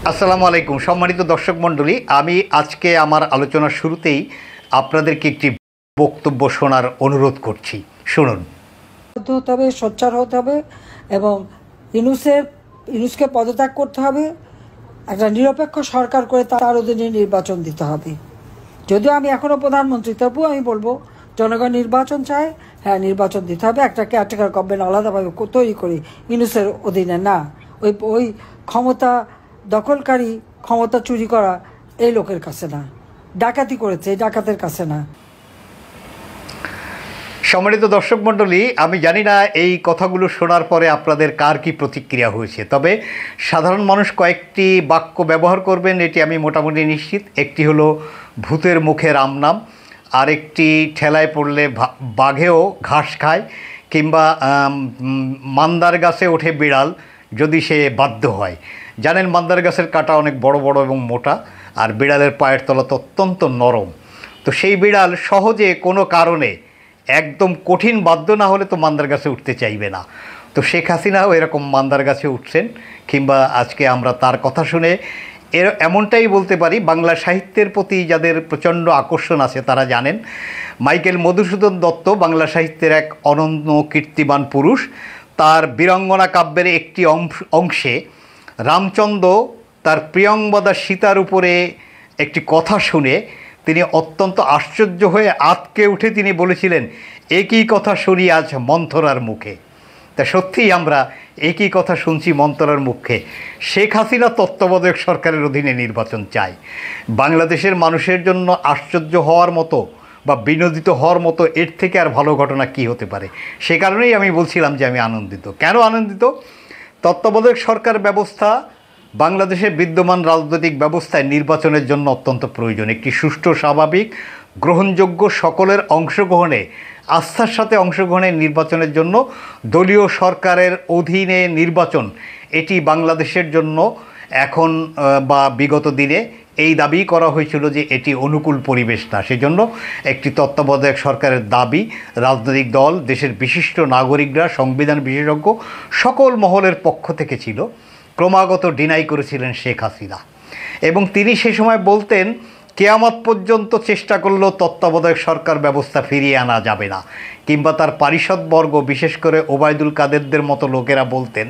আসসালামু আলাইকুম সম্মানিত দর্শক মণ্ডলী, আমি আজকে আমার আলোচনার শুরুতেই আপনাদেরকে একটি বক্তব্য শোনার অনুরোধ করছি। শুনুন। হতে হবে, সোচ্চার হতে হবে এবং ইউনুসকে পদত্যাগ করতে হবে। একটা নিরপেক্ষ সরকার করে তার অধীনে নির্বাচন দিতে হবে। যদিও আমি এখনও প্রধানমন্ত্রী, তবুও আমি বলবো জনগণ নির্বাচন চায়, হ্যাঁ নির্বাচন দিতে হবে। একটা কেয়ারটেকার গভর্নমেন্ট আলাদাভাবে তৈরি করি, ইউনুসের অধীনে না। ওই ক্ষমতা দখলকারী, ক্ষমতা চুরি করা এই লোকের কাছে না, ডাকাতি করেছে এই ডাকাতের কাছে না। সম্মানিত দর্শক মণ্ডলী, আমি জানি না এই কথাগুলো শোনার পরে আপনাদের কার কি প্রতিক্রিয়া হয়েছে, তবে সাধারণ মানুষ কয়েকটি বাক্য ব্যবহার করবেন এটি আমি মোটামুটি নিশ্চিত। একটি হলো ভূতের মুখে রাম নাম, আরেকটি ঠেলায় পড়লে বাঘেও ঘাস খায়, কিংবা মান্দার গাছে ওঠে বিড়াল যদি সে বাধ্য হয়। জানেন মান্দার গাছের কাঁটা অনেক বড় বড় এবং মোটা, আর বিড়ালের পায়ের তলা তো অত্যন্ত নরম। তো সেই বিড়াল সহজে কোনো কারণে একদম কঠিন বাধ্য না হলে তো মান্দার গাছে উঠতে চাইবে না। তো শেখ হাসিনাও এরকম মান্দার গাছে উঠছেন, কিংবা আজকে আমরা তার কথা শুনে এমনটাই বলতে পারি, বাংলা সাহিত্যের প্রতি যাদের প্রচণ্ড আকর্ষণ আছে তারা জানেন মাইকেল মধুসূদন দত্ত বাংলা সাহিত্যের এক অনন্য কীর্তিমান পুরুষ। তার বীরাঙ্গনা কাব্যের একটি অংশে রামচন্দ্র তার প্রিয়ংবদা সীতার উপরে একটি কথা শুনে তিনি অত্যন্ত আশ্চর্য হয়ে আঁতকে উঠে তিনি বলেছিলেন, একই কথা শুনি আজ মন্থরার মুখে। তা সত্যিই আমরা একই কথা শুনছি মন্থরার মুখে। শেখ হাসিনা তত্ত্বাবধায়ক সরকারের অধীনে নির্বাচন চাই। বাংলাদেশের মানুষের জন্য আশ্চর্য হওয়ার মতো বা বিনোদিত হওয়ার মতো এর থেকে আর ভালো ঘটনা কি হতে পারে। সে কারণেই আমি বলছিলাম যে আমি আনন্দিত। কেন আনন্দিত? তত্ত্বাবধায়ক সরকার ব্যবস্থা বাংলাদেশের বিদ্যমান রাজনৈতিক ব্যবস্থায় নির্বাচনের জন্য অত্যন্ত প্রয়োজন। একটি সুষ্ঠু, স্বাভাবিক, গ্রহণযোগ্য, সকলের অংশগ্রহণে, আস্থার সাথে অংশগ্রহণের নির্বাচনের জন্য দলীয় সরকারের অধীনে নির্বাচন, এটি বাংলাদেশের জন্য এখন বা বিগত দিনে এই দাবি করা হয়েছিল যে এটি অনুকূল পরিবেশ না। সেজন্য একটি তত্ত্বাবধায়ক সরকারের দাবি রাজনৈতিক দল, দেশের বিশিষ্ট নাগরিকরা, সংবিধান বিশেষজ্ঞ সকল মহলের পক্ষ থেকে ছিল। ক্রমাগত ডিনাই করেছিলেন শেখ হাসিনা, এবং তিনি সে সময় বলতেন কেয়ামত পর্যন্ত চেষ্টা করলেও তত্ত্বাবধায়ক সরকার ব্যবস্থা ফিরিয়ে আনা যাবে না। কিংবা তার পারিষদবর্গ, বিশেষ করে ওবায়দুল কাদেরদের মতো লোকেরা বলতেন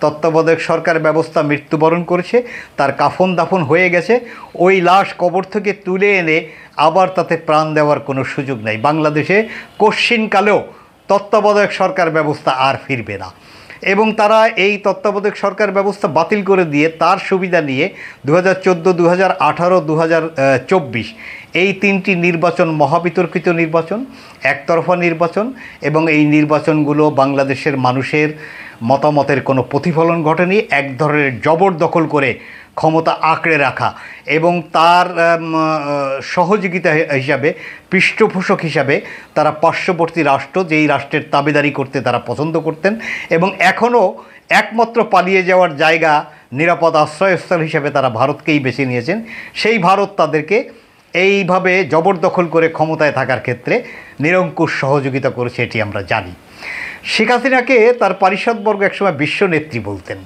তত্ত্বাবধায়ক সরকার ব্যবস্থা মৃত্যুবরণ করেছে, তার কাফন দাফন হয়ে গেছে, ওই লাশ কবর থেকে তুলে এনে আবার তাতে প্রাণ দেওয়ার কোনো সুযোগ নেই। বাংলাদেশে কশ্চিনকালেও তত্ত্বাবধায়ক সরকার ব্যবস্থা আর ফিরবে না। এবং তারা এই তত্ত্বাবধায়ক সরকার ব্যবস্থা বাতিল করে দিয়ে তার সুবিধা নিয়ে 2014, 2018, 2024 এই তিনটি নির্বাচন মহাবিতর্কিত নির্বাচন, একতরফা নির্বাচন, এবং এই নির্বাচনগুলো বাংলাদেশের মানুষের মতামতের কোনো প্রতিফলন ঘটেনি। এক ধরনের জবরদখল করে ক্ষমতা আঁকড়ে রাখা এবং তার সহযোগিতা হিসাবে, পৃষ্ঠপোষক হিসাবে তারা পার্শ্ববর্তী রাষ্ট্র, যেই রাষ্ট্রের তাবেদারি করতে তারা পছন্দ করতেন, এবং এখনও একমাত্র পালিয়ে যাওয়ার জায়গা, নিরাপদ আশ্রয়স্থল হিসাবে তারা ভারতকেই বেছে নিয়েছেন। সেই ভারত তাদেরকে এইভাবে জবরদখল করে ক্ষমতায় থাকার ক্ষেত্রে নিরঙ্কুশ সহযোগিতা করেছে, এটি আমরা জানি। শেখ হাসিনাকে তার পারিষদবর্গ একসময় বিশ্ব নেত্রী বলতেন,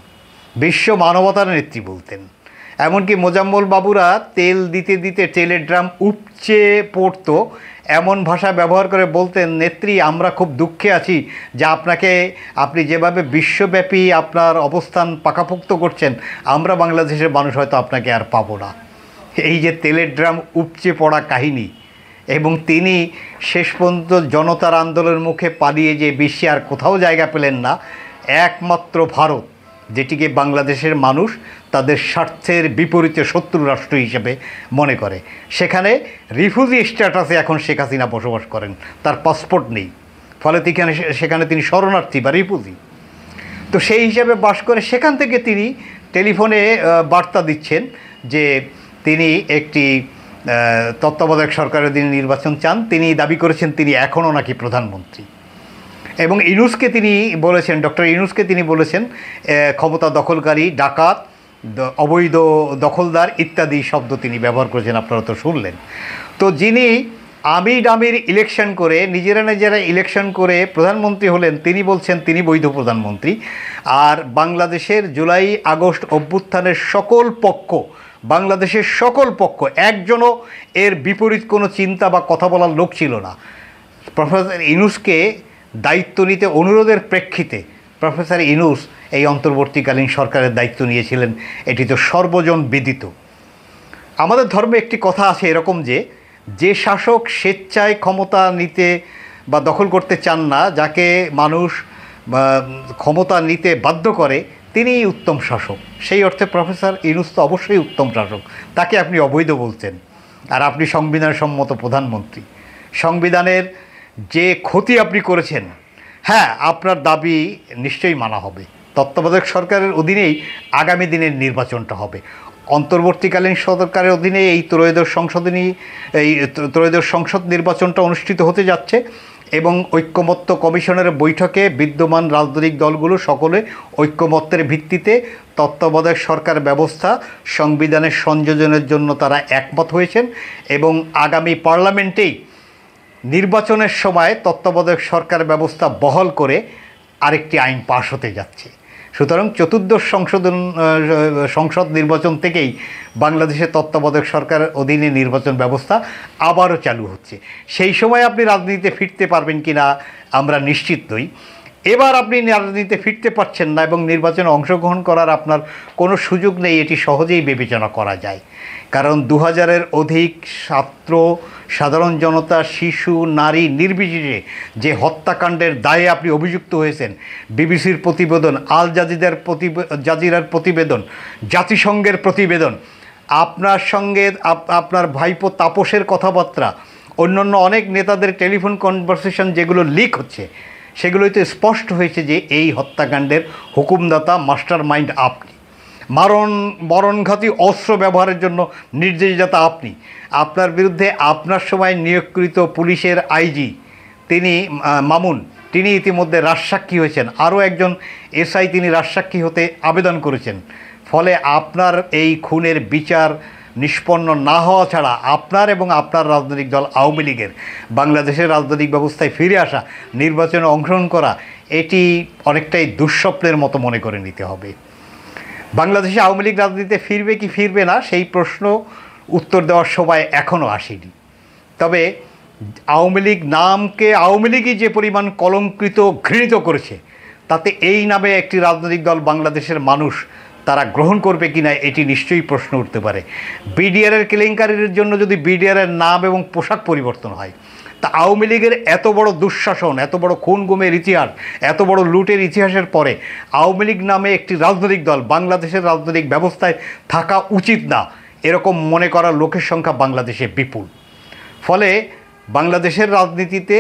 বিশ্ব মানবতার নেত্রী বলতেন। এমনকি মোজাম্মল বাবুরা তেল দিতে দিতে তেলের ড্রাম উপচে পড়তো এমন ভাষা ব্যবহার করে বলতেন, নেত্রী আমরা খুব দুঃখে আছি যে আপনি যেভাবে বিশ্বব্যাপী আপনার অবস্থান পাকাপোক্ত করছেন, আমরা বাংলাদেশের মানুষ হয়তো আপনাকে আর পাবো না। এই যে তেলের ড্রাম উপচে পড়া কাহিনী, এবং তিনি শেষ পর্যন্ত জনতার আন্দোলনের মুখে পালিয়ে যে বিশ্বে আর কোথাও জায়গা পেলেন না, একমাত্র ভারত, যেটিকে বাংলাদেশের মানুষ তাদের স্বার্থের বিপরীতে শত্রু রাষ্ট্র হিসেবে মনে করে, সেখানে রিফিউজি স্ট্যাটাসে এখন শেখ হাসিনা বসবাস করেন। তার পাসপোর্ট নেই, ফলে সেখানে তিনি শরণার্থী বা রিফিউজি। তো সেই হিসাবে বাস করে সেখান থেকে তিনি টেলিফোনে বার্তা দিচ্ছেন যে তিনি একটি তত্ত্বাবধায়ক সরকারের দিন নির্বাচন চান। তিনি দাবি করেছেন তিনি এখনও নাকি প্রধানমন্ত্রী, এবং ইউনুসকে তিনি বলেছেন, ডক্টর ইউনুসকে তিনি বলেছেন ক্ষমতা দখলকারী, ডাকাত, অবৈধ দখলদার ইত্যাদি শব্দ তিনি ব্যবহার করেছেন, আপনারা তো শুনলেন। তো যিনি আমির আমির ইলেকশন করে নিজেরা ইলেকশন করে প্রধানমন্ত্রী হলেন, তিনি বলছেন তিনি বৈধ প্রধানমন্ত্রী। আর বাংলাদেশের জুলাই আগস্ট অভ্যুত্থানের সকল পক্ষ, বাংলাদেশের সকল পক্ষ, একজনও এর বিপরীত কোনো চিন্তা বা কথা বলার লোক ছিল না। প্রফেসর ইউনূসকে দায়িত্ব নিতে অনুরোধের প্রেক্ষিতে প্রফেসর ইউনূস এই অন্তর্বর্তীকালীন সরকারের দায়িত্ব নিয়েছিলেন, এটি তো সর্বজন বিদিত। আমাদের ধর্মে একটি কথা আছে এরকম যে শাসক স্বেচ্ছায় ক্ষমতা নিতে বা দখল করতে চান না, যাকে মানুষ ক্ষমতা নিতে বাধ্য করে, তিনিই উত্তম শাসক। সেই অর্থে প্রফেসর ইউনূস তো অবশ্যই উত্তম শাসক, তাকে আপনি অবৈধ বলছেন। আর আপনি সংবিধান সম্মত প্রধানমন্ত্রী, সংবিধানের যে ক্ষতি আপনি করেছেন, হ্যাঁ আপনার দাবি নিশ্চয়ই মানা হবে। তত্ত্বাবধায়ক সরকারের অধীনেই আগামী দিনের নির্বাচনটা হবে। অন্তর্বর্তীকালীন সরকারের অধীনে এই ত্রয়োদশ সংসদ নির্বাচনটা অনুষ্ঠিত হতে যাচ্ছে এবং ঐক্যমত্য কমিশনের বৈঠকে বিদ্যমান রাজনৈতিক দলগুলো সকলে ঐক্যমত্যের ভিত্তিতে তত্ত্বাবধায়ক সরকার ব্যবস্থা সংবিধানের সংযোজনের জন্য তারা একমত হয়েছেন এবং আগামী পার্লামেন্টেই নির্বাচনের সময় তত্ত্বাবধায়ক সরকার ব্যবস্থা বহাল করে আরেকটি আইন পাশ হতে যাচ্ছে। সুতরাং চতুর্দশ সংসদ নির্বাচন থেকেই বাংলাদেশের তত্ত্বাবধায়ক সরকারের অধীনে নির্বাচন ব্যবস্থা আবারও চালু হচ্ছে। সেই সময় আপনি রাজনীতিতে ফিরতে পারবেন কি না আমরা নিশ্চিত নই। এবার আপনি রাজনীতিতে ফিরতে পারছেন না এবং নির্বাচনে অংশগ্রহণ করার আপনার কোনো সুযোগ নেই, এটি সহজেই বিবেচনা করা যায়। কারণ 2000-এর অধিক ছাত্র, সাধারণ জনতা, শিশু, নারী নির্বিশেষে যে হত্যাকাণ্ডের দায়ে আপনি অভিযুক্ত হয়েছেন, বিবিসির প্রতিবেদন, আল জাজিরার প্রতিবেদন, জাতিসংঘের প্রতিবেদন, আপনার সঙ্গে আপনার ভাইপো তাপসের কথাবার্তা, অন্যান্য অনেক নেতাদের টেলিফোন কনভারসেশন যেগুলো লিক হচ্ছে, সেগুলোতে স্পষ্ট হয়েছে যে এই হত্যাকাণ্ডের হুকুমদাতা, মাস্টার মাইন্ড আপনি। মরণঘাতী অস্ত্র ব্যবহারের জন্য নির্দেশদাতা আপনি। আপনার বিরুদ্ধে আপনার সময় নিয়োগকৃত পুলিশের আইজি তিনি মামুন, তিনি ইতিমধ্যে রাজসাক্ষী হয়েছেন। আরও একজন এসআই তিনি রাজসাক্ষী হতে আবেদন করেছেন। ফলে আপনার এই খুনের বিচার নিষ্পন্ন না হওয়া ছাড়া আপনার এবং আপনার রাজনৈতিক দল আওয়ামী লীগের বাংলাদেশের রাজনৈতিক ব্যবস্থায় ফিরে আসা, নির্বাচনে অংশগ্রহণ করা, এটি অনেকটাই দুঃস্বপ্নের মতো মনে করে নিতে হবে। বাংলাদেশে আওয়ামী লীগ রাজনীতিতে ফিরবে কি ফিরবে না সেই প্রশ্ন উত্তর দেওয়ার সময় এখনও আসেনি। তবে আওয়ামী লীগ নামকে আওয়ামী লীগই যে পরিমাণ কলঙ্কিত, ঘৃণিত করেছে, তাতে এই নামে একটি রাজনৈতিক দল বাংলাদেশের মানুষ তারা গ্রহণ করবে কি না এটি নিশ্চয়ই প্রশ্ন উঠতে পারে। বিডিআরের কেলেঙ্কারির জন্য যদি বিডিআরের নাম এবং পোশাক পরিবর্তন হয়, তা আওয়ামী লীগের এত বড় দুঃশাসন, এত বড় খুন গুমের ইতিহাস, এত বড় লুটের ইতিহাসের পরে আওয়ামী লীগ নামে একটি রাজনৈতিক দল বাংলাদেশের রাজনৈতিক ব্যবস্থায় থাকা উচিত না, এরকম মনে করার লোকের সংখ্যা বাংলাদেশে বিপুল। ফলে বাংলাদেশের রাজনীতিতে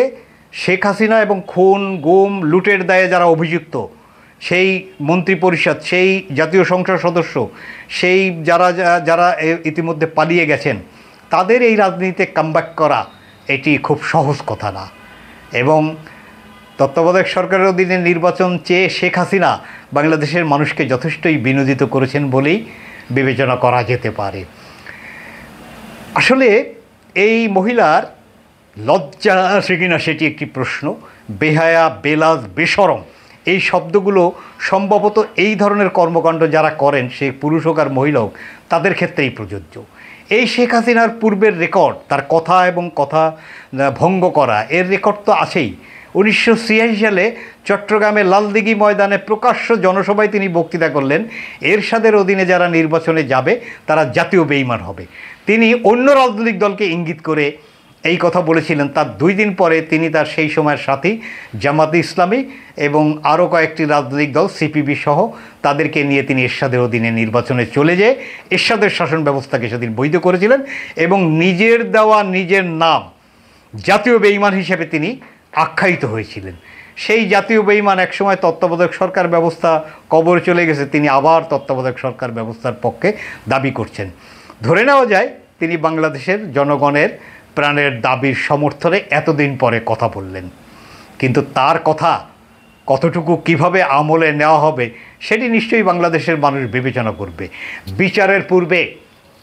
শেখ হাসিনা এবং খুন গুম লুটের দায়ে যারা অভিযুক্ত, সেই মন্ত্রিপরিষদ, সেই জাতীয় সংসদ সদস্য, সেই যারা ইতিমধ্যে পালিয়ে গেছেন, তাদের এই রাজনীতিতে কামব্যাক করা এটি খুব সহজ কথা না। এবং তত্ত্বাবধায়ক সরকারের অধীনে নির্বাচন চেয়ে শেখ হাসিনা বাংলাদেশের মানুষকে যথেষ্টই বিনোদিত করেছেন বলেই বিবেচনা করা যেতে পারে। আসলে এই মহিলার লজ্জা আছে কিনা সেটি একটি প্রশ্ন। বেহায়া, বেলাজ, বেশরম এই শব্দগুলো সম্ভবত এই ধরনের কর্মকাণ্ড যারা করেন, সে পুরুষ হোক আর মহিলা হোক, তাদের ক্ষেত্রেই প্রযোজ্য। এই শেখ হাসিনার পূর্বের রেকর্ড, তার কথা এবং কথা ভঙ্গ করা, এর রেকর্ড তো আছেই। 1986 সালে চট্টগ্রামে লালদিঘি ময়দানে প্রকাশ্য জনসভায় তিনি বক্তৃতা করলেন, এরশাদের অধীনে যারা নির্বাচনে যাবে তারা জাতীয় বেঈমান হবে। তিনি অন্য রাজনৈতিক দলকে ইঙ্গিত করে এই কথা বলেছিলেন। তার 2 দিন পরে তিনি তার সেই সময়ের সাথী জামাতে ইসলামী এবং আরও কয়েকটি রাজনৈতিক দল সিপিবি সহ তাদেরকে নিয়ে তিনি এরশাদের অধীনে নির্বাচনে চলে যেয়ে এরশাদের শাসন ব্যবস্থাকে সেদিন বৈধ করেছিলেন এবং নিজের দেওয়া নিজের নাম জাতীয় বেঈমান হিসেবে তিনি আখ্যায়িত হয়েছিলেন। সেই জাতীয় বেঈমান একসময় তত্ত্বাবধায়ক সরকার ব্যবস্থা কবরে চলে গেছে, তিনি আবার তত্ত্বাবধায়ক সরকার ব্যবস্থার পক্ষে দাবি করছেন। ধরে নেওয়া যায় তিনি বাংলাদেশের জনগণের প্রাণের দাবির সমর্থনে এতদিন পরে কথা বললেন, কিন্তু তার কথা কতটুকু কিভাবে আমলে নেওয়া হবে সেটি নিশ্চয়ই বাংলাদেশের মানুষ বিবেচনা করবে। বিচারের পূর্বে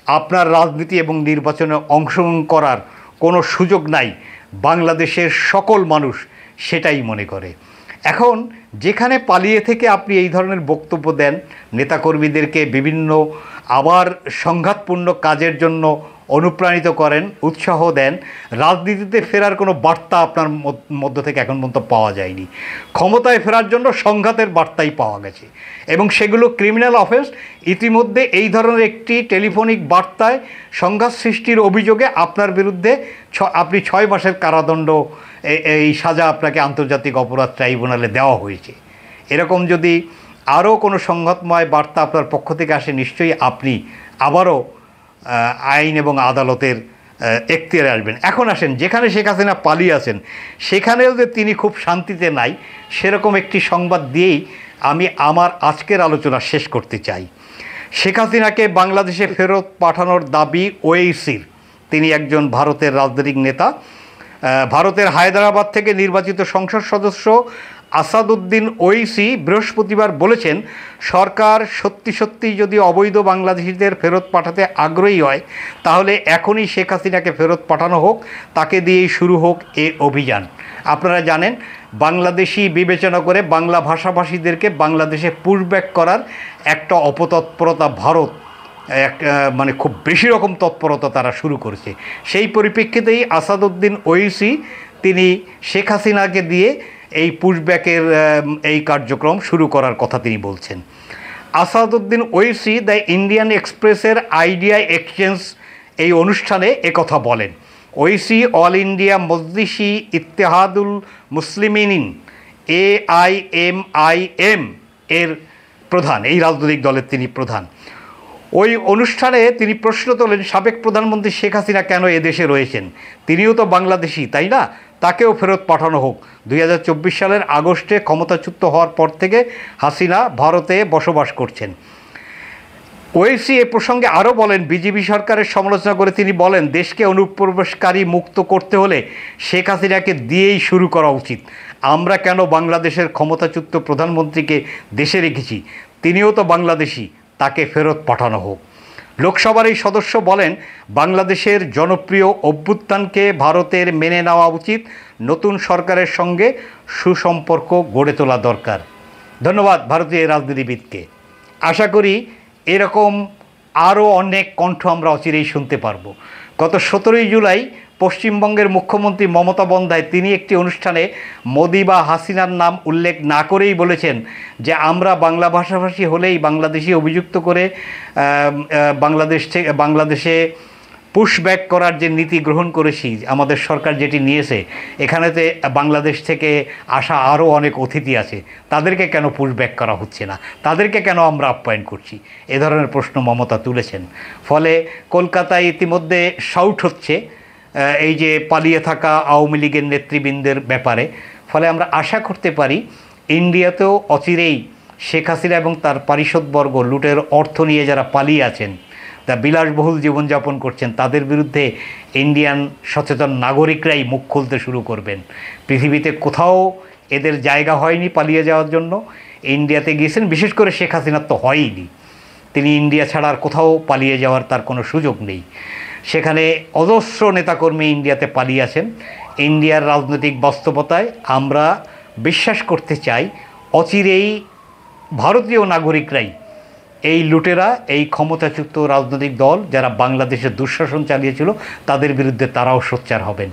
আপনার রাজনীতি এবং নির্বাচনে অংশগ্রহণ করার কোনো সুযোগ নাই, বাংলাদেশের সকল মানুষ সেটাই মনে করে। এখন যেখানে পালিয়ে থেকে আপনি এই ধরনের বক্তব্য দেন, নেতাকর্মীদেরকে বিভিন্ন আবার সংঘাতপূর্ণ কাজের জন্য অনুপ্রাণিত করেন, উৎসাহ দেন, রাজনীতিতে ফেরার কোনো বার্তা আপনার মধ্য থেকে এখন পর্যন্ত পাওয়া যায়নি। ক্ষমতায় ফেরার জন্য সংঘাতের বার্তাই পাওয়া গেছে, এবং সেগুলো ক্রিমিনাল অফেন্স। ইতিমধ্যে এই ধরনের একটি টেলিফোনিক বার্তায় সংঘাত সৃষ্টির অভিযোগে আপনার বিরুদ্ধে আপনি 6 মাসের কারাদণ্ড, এই সাজা আপনাকে আন্তর্জাতিক অপরাধ ট্রাইব্যুনালে দেওয়া হয়েছে। এরকম যদি আরও কোনো সংঘাতময় বার্তা আপনার পক্ষ থেকে আসে, নিশ্চয়ই আপনি আবারও আইন এবং আদালতের এখতিয়ারে আসবেন। এখন আসেন, যেখানে শেখ হাসিনা পালিয়ে আছেন সেখানেও যে তিনি খুব শান্তিতে নাই, সেরকম একটি সংবাদ দিয়েই আমি আমার আজকের আলোচনা শেষ করতে চাই। শেখ হাসিনাকে বাংলাদেশে ফেরত পাঠানোর দাবি ওয়েইসির। তিনি একজন ভারতের রাজনৈতিক নেতা। ভারতের হায়দ্রাবাদ থেকে নির্বাচিত সংসদ সদস্য আসাদুদ্দিন ওয়েইসি বৃহস্পতিবার বলেছেন, সরকার সত্যি যদি অবৈধ বাংলাদেশিদের ফেরত পাঠাতে আগ্রহী হয়, তাহলে এখনই শেখ হাসিনাকে ফেরত পাঠানো হোক, তাকে দিয়েই শুরু হোক এ অভিযান। আপনারা জানেন, বাংলাদেশি বিবেচনা করে বাংলা ভাষাভাষীদেরকে বাংলাদেশে পুশব্যাক করার একটা অপতৎপরতা ভারত মানে খুব বেশি রকম তৎপরতা তারা শুরু করেছে। সেই পরিপ্রেক্ষিতেই আসাদুদ্দিন ওয়েইসি তিনি শেখ হাসিনাকে দিয়ে এই পুশব্যাকের এই কার্যক্রম শুরু করার কথা তিনি বলছেন। আসাদুদ্দিন ওয়েইসি দ্য ইন্ডিয়ান এক্সপ্রেসের আইডিয়া এক্সচেঞ্জ এই অনুষ্ঠানে একথা বলেন। ওয়েইসি অল ইন্ডিয়া মজলিসি ইত্তেহাদুল মুসলিমিন AIMIM এর প্রধান, এই রাজনৈতিক দলের তিনি প্রধান। ওই অনুষ্ঠানে তিনি প্রশ্ন তোলেন, সাবেক প্রধানমন্ত্রী শেখ হাসিনা কেন এদেশে রয়েছেন? তিনিও তো বাংলাদেশি, তাই না? তাকেও ফেরত পাঠানো হোক। 2024 সালের আগস্টে ক্ষমতাচ্যুত হওয়ার পর থেকে হাসিনা ভারতে বসবাস করছেন। ওয়েইসি এ প্রসঙ্গে আরও বলেন, বিজেপি সরকারের সমালোচনা করে তিনি বলেন, দেশকে অনুপ্রবেশকারী মুক্ত করতে হলে শেখ হাসিনাকে দিয়েই শুরু করা উচিত। আমরা কেন বাংলাদেশের ক্ষমতাচ্যুত প্রধানমন্ত্রীকে দেশে রেখেছি? তিনিও তো বাংলাদেশি, তাকে ফেরত পাঠানো হোক। লোকসভার এই সদস্য বলেন, বাংলাদেশের জনপ্রিয় অভ্যুত্থানকে ভারতের মেনে নেওয়া উচিত, নতুন সরকারের সঙ্গে সুসম্পর্ক গড়ে তোলা দরকার। ধন্যবাদ ভারতীয় রাজনীতিবিদকে। আশা করি এরকম আরও অনেক কণ্ঠ আমরা অচিরেই শুনতে পারব। গত 17 জুলাই পশ্চিমবঙ্গের মুখ্যমন্ত্রী মমতা বন্দ্যোপাধ্যায় তিনি একটি অনুষ্ঠানে মোদি বা হাসিনার নাম উল্লেখ না করেই বলেছেন যে আমরা বাংলা ভাষাভাষী হলেই বাংলাদেশি অভিযুক্ত করে বাংলাদেশে পুশব্যাক করার যে নীতি গ্রহণ করেছি, আমাদের সরকার যেটি নিয়েছে, এখানেতে বাংলাদেশ থেকে আসা আরও অনেক অতিথি আছে, তাদেরকে কেন পুশব্যাক করা হচ্ছে না, তাদেরকে কেন আমরা আপ্যায়ন করছি, এ ধরনের প্রশ্ন মমতা তুলেছেন। ফলে কলকাতায় ইতিমধ্যে শাউট হচ্ছে এই যে পালিয়ে থাকা আওয়ামী লীগের নেতৃবৃন্দের ব্যাপারে। ফলে আমরা আশা করতে পারি ইন্ডিয়াতেও অচিরেই শেখ হাসিনা এবং তার পারিষদবর্গ লুটের অর্থ নিয়ে যারা পালিয়ে আছেন, তা বিলাসবহুল জীবনযাপন করছেন, তাদের বিরুদ্ধে ইন্ডিয়ান সচেতন নাগরিকরাই মুখ খুলতে শুরু করবেন। পৃথিবীতে কোথাও এদের জায়গা হয়নি পালিয়ে যাওয়ার জন্য। ইন্ডিয়াতে গিয়েছেন, বিশেষ করে শেখ হাসিনার তো হয়ইনি। তিনি ইন্ডিয়া ছাড়া আর কোথাও পালিয়ে যাওয়ার তার কোনো সুযোগ নেই। সেখানে অজস্র নেতাকর্মী ইন্ডিয়াতে পালিয়ে আছেন। ইন্ডিয়ার রাজনৈতিক বাস্তবতায় আমরা বিশ্বাস করতে চাই অচিরেই ভারতীয় নাগরিকরাই এই লুটেরা, এই ক্ষমতাচ্যুত রাজনৈতিক দল যারা বাংলাদেশের দুঃশাসন চালিয়েছিল, তাদের বিরুদ্ধে তারাও সোচ্চার হবেন।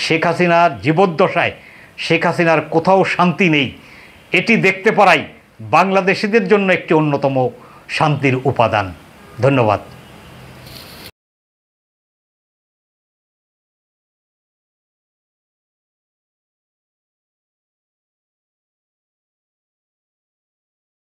শেখ হাসিনার জীবদ্দশায় শেখ হাসিনার কোথাও শান্তি নেই, এটি দেখতে পারাই বাংলাদেশিদের জন্য একটি অন্যতম শান্তির উপাদান। ধন্যবাদ।